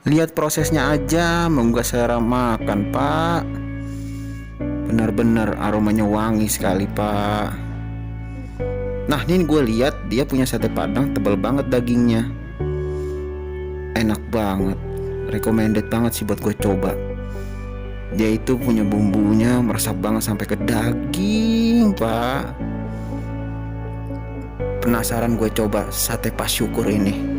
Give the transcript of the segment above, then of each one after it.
Lihat prosesnya aja, menggugah selera makan, Pak. Benar-benar aromanya wangi sekali, Pak. Nah, ini gue lihat dia punya sate padang tebal banget dagingnya. Enak banget. Recommended banget sih buat gue coba. Dia itu punya bumbunya meresap banget sampai ke daging, Pak. Penasaran gue coba sate Pak Syukur ini.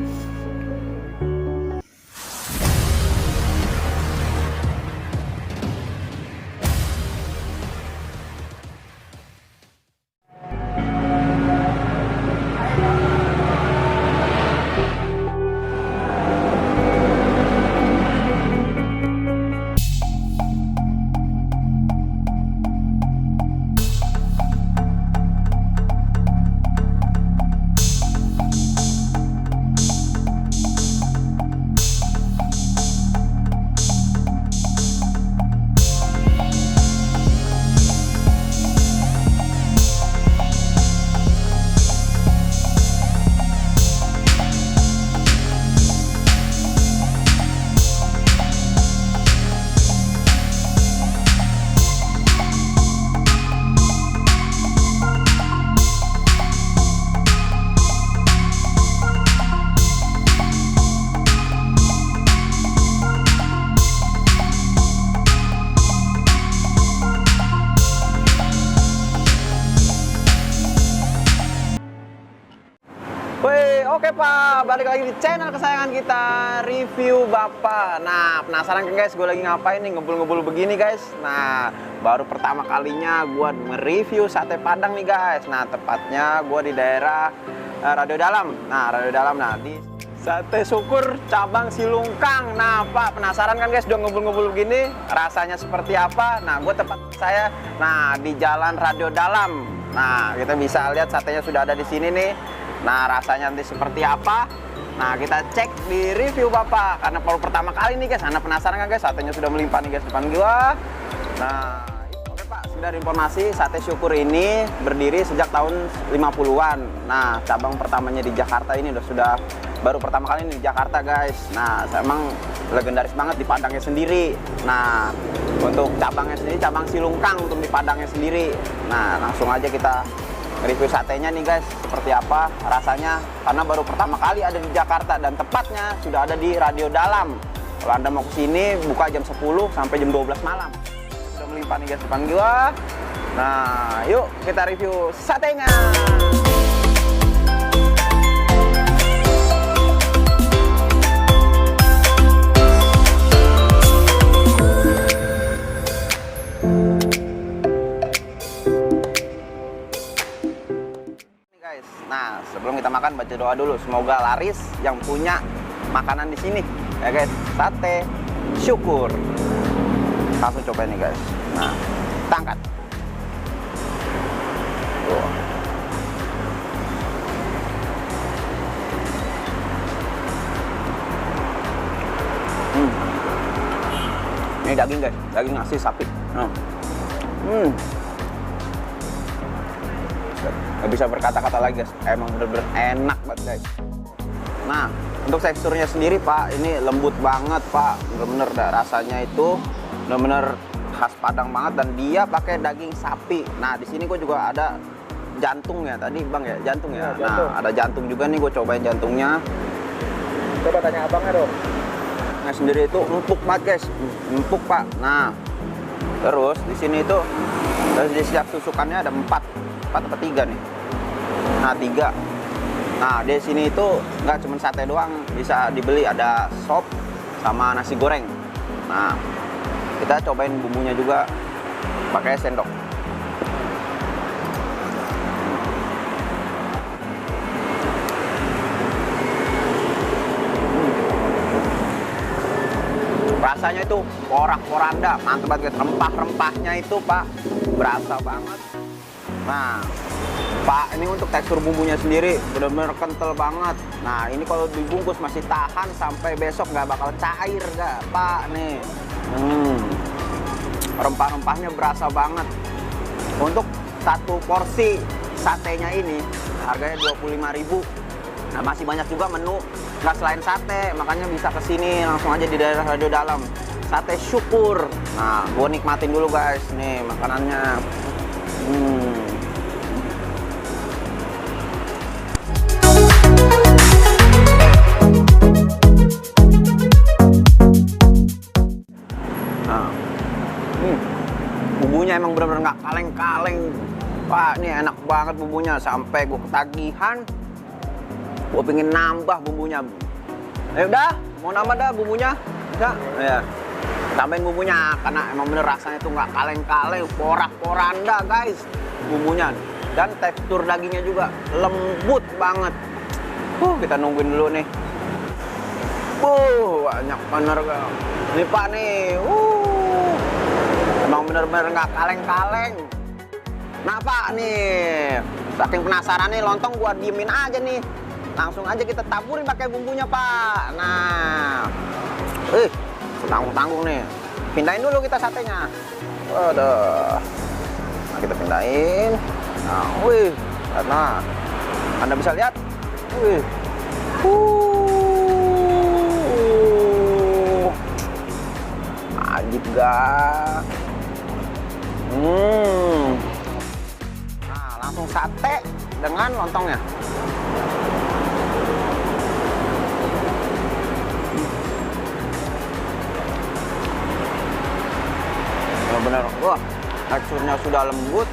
Woi, oke Pak, balik lagi di channel kesayangan kita, review Bapak. Nah, penasaran kan guys, gue lagi ngapain nih, ngebul-ngebul begini guys. Nah, baru pertama kalinya gue nge-review sate Padang nih guys. Nah, tepatnya gue di daerah Radio Dalam. Nah, Radio Dalam, nah di Sate Syukur cabang Silungkang. Nah, Pak, penasaran kan guys, udah ngebul-ngebul begini, rasanya seperti apa? Nah, gue tempat saya, nah di Jalan Radio Dalam. Nah, kita bisa lihat satenya sudah ada di sini nih. Nah, rasanya nanti seperti apa? Nah, kita cek di review Bapak. Karena baru pertama kali nih guys, Anda penasaran kan guys, satenya sudah melimpah nih guys depan gua. Nah, oke Pak, sekedar informasi, Sate Syukur ini berdiri sejak tahun 50-an. Nah, cabang pertamanya di Jakarta ini sudah baru pertama kali ini di Jakarta guys. Nah, emang legendaris banget di Padangnya sendiri. Nah, untuk cabangnya sendiri, cabang Silungkang untuk di Padangnya sendiri. Nah, langsung aja kita review satenya nih guys, seperti apa rasanya, karena baru pertama kali ada di Jakarta dan tepatnya sudah ada di Radio Dalam. Kalau Anda mau kesini buka jam 10 sampai jam 12 malam. Sudah melimpah nih guys depan gua. Nah, yuk kita review satenya. Nah, sebelum kita makan baca doa dulu. Semoga laris yang punya makanan di sini, ya guys. Sate Syukur. Langsung coba nih guys. Nah, kita angkat. Tuh. Ini daging guys, daging nasi sapi. Gak bisa berkata-kata lagi guys, emang bener-bener enak banget guys. Nah, untuk teksturnya sendiri Pak, ini lembut banget Pak, bener-bener rasanya itu bener-bener khas Padang banget, dan dia pakai daging sapi. Nah, di sini gue juga ada jantungnya tadi Bang ya, jantung ya. Jantung. Nah, ada jantung juga nih, gue cobain jantungnya. Coba tanya abangnya dong. Nah, sendiri itu empuk banget guys, empuk Pak. Nah, terus di sini itu dari setiap tusukannya ada 4 atau 3 nih. Nah, 3. Nah, di sini itu nggak cuma sate doang, bisa dibeli, ada sop sama nasi goreng. Nah, kita cobain bumbunya juga pakai sendok. Rasanya itu porak-poranda, mantep banget guys. Rempah-rempahnya itu Pak berasa banget. Nah, Pak, ini untuk tekstur bumbunya sendiri benar-benar kental banget. Nah, ini kalau dibungkus masih tahan sampai besok, nggak bakal cair nggak Pak nih. Rempah-rempahnya berasa banget. Untuk satu porsi satenya ini harganya 25.000. Nah, masih banyak juga menu nggak selain sate, makanya bisa kesini langsung aja di daerah Radio Dalam. Sate syukur. Nah, gue nikmatin dulu guys, nih makanannya. Nah, bumbunya emang bener-bener nggak kaleng-kaleng. Pak, ini enak banget bumbunya sampai gue ketagihan. Gue pengen nambah bumbunya. Udah, mau nambah dah bumbunya. Udah, ya. Tambahin bumbunya karena emang bener rasanya tuh nggak kaleng-kaleng, porak-poranda guys bumbunya. Dan tekstur dagingnya juga lembut banget. Kita nungguin dulu nih. Banyak bener nih Pak nih. Emang bener-bener nggak kaleng-kaleng. Nah Pak nih, saking penasaran nih lontong gua diemin aja nih. Langsung aja kita taburin pakai bumbunya Pak. Nah, tanggung-tanggung nih. Pindahin dulu kita satenya. Waduh. Nah, kita pindahin. Nah, karena Anda bisa lihat. Ajib gak? Nah, langsung sate dengan lontongnya. Benar-benar, wah, teksturnya sudah lembut,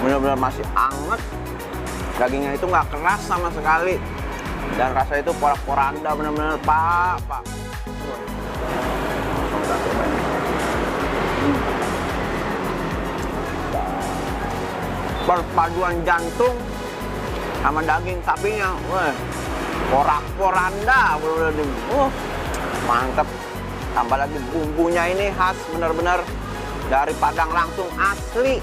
benar-benar masih anget, dagingnya itu nggak keras sama sekali, dan rasanya itu porak-poranda benar-benar Pak. Perpaduan jantung sama daging sapinya, wah, porak-poranda, benar-benar, mantep. Tambah lagi bumbunya ini khas benar-benar dari Padang langsung asli.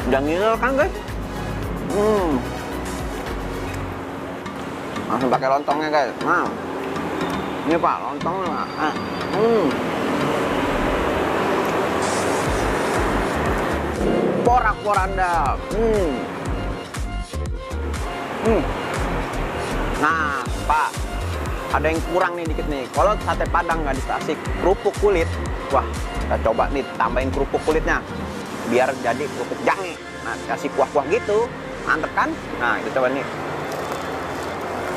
Udah ngiler kan guys? Langsung pakai lontongnya guys. Nah, ini Pak lontongnya. Porak-poranda. Nah, Pak, ada yang kurang nih dikit nih. Kalau sate Padang nggak dikasih kerupuk kulit, wah, kita coba nih tambahin kerupuk kulitnya, biar jadi kerupuk jange. Nah, kasih kuah-kuah gitu, mantep kan? Nah, kita coba nih.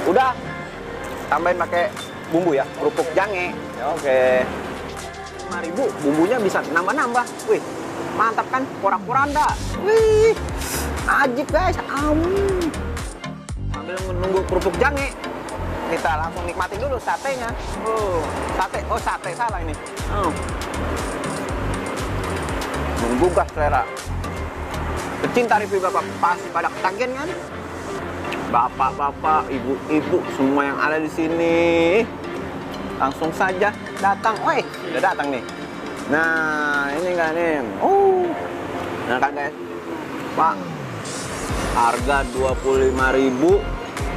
Udah, tambahin pakai bumbu ya, kerupuk jange. Oke. 5.000 bumbunya bisa nambah-nambah. Wih, mantap kan? Porak-poranda. Wih, ajib guys. Sambil menunggu kerupuk jange, kita langsung nikmatin dulu satenya. Sate salah ini. Menggugah selera. Pecinta review Bapak pasti pada ketagihan kan? Bapak-bapak, ibu-ibu, semua yang ada di sini, langsung saja datang. Udah datang nih. Nah, ini enggak nih. Nah kan guys, Pak, harga 25.000,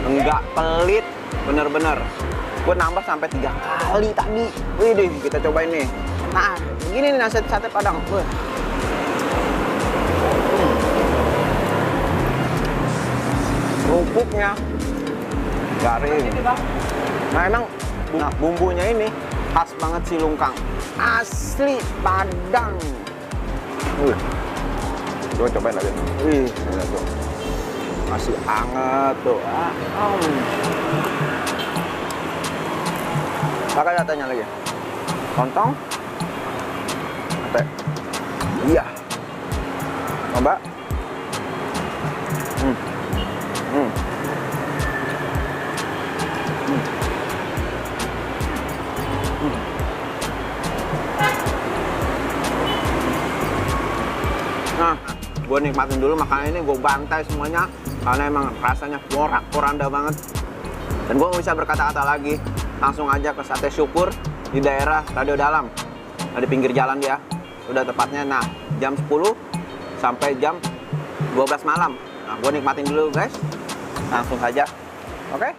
enggak pelit, bener-bener. Gue nambah sampai 3 kali tadi. Wih, kita cobain nih. Nah, begini nih nasi sate Padang. Kerupuknya garing. Nah, emang bumbunya ini khas banget si Lungkang. Asli Padang. Gue cobain lagi. Wih, ini tuh. Masih hangat tuh. Pakai satenya lagi. Lontong. Sate. Iya. Coba. Nah, gue nikmatin dulu makanan ini, gue bantai semuanya karena emang rasanya porak-poranda banget. Dan gue nggak bisa berkata-kata lagi, langsung aja ke Sate Syukur di daerah Radio Dalam, di pinggir jalan dia. Udah tepatnya, nah, jam 10 sampai jam 12 malam. Nah, gue nikmatin dulu guys, langsung saja. Oke?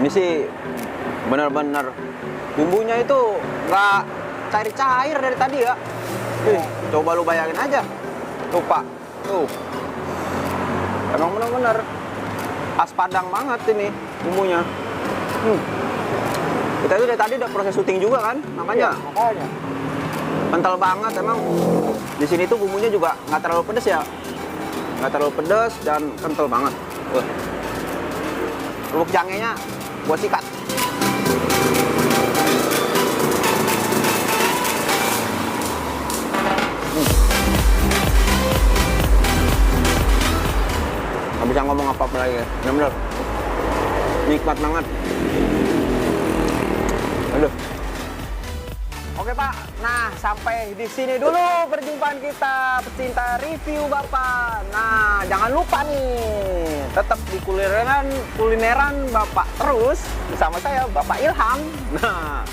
Ini sih bener-bener bumbunya itu nggak cair-cair dari tadi ya. Coba lu bayangin aja. Tuh Pak, tuh. Emang bener-bener khas Padang banget ini bumbunya. Kita itu dari tadi udah proses syuting juga kan, makanya Makanya. kental banget emang. Di sini tuh bumbunya juga nggak terlalu pedes ya, nggak terlalu pedes dan kental banget. Kerupuk jangenya gua sikat. Nggak bisa ngomong apa-apa lagi ya, bener-bener nikmat banget. Aduh. Oke Pak, nah sampai di sini dulu perjumpaan kita pecinta review Bapak. Nah jangan lupa nih, tetap di kulineran Bapak terus bersama saya Bapak Ilham. Nah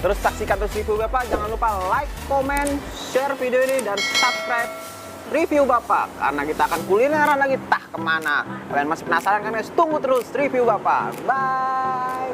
terus saksikan terus review Bapak, jangan lupa like, comment, share video ini dan subscribe review Bapak karena kita akan kulineran lagi, tah kemana? Kalian masih penasaran kan guys? Tunggu terus review Bapak. Bye.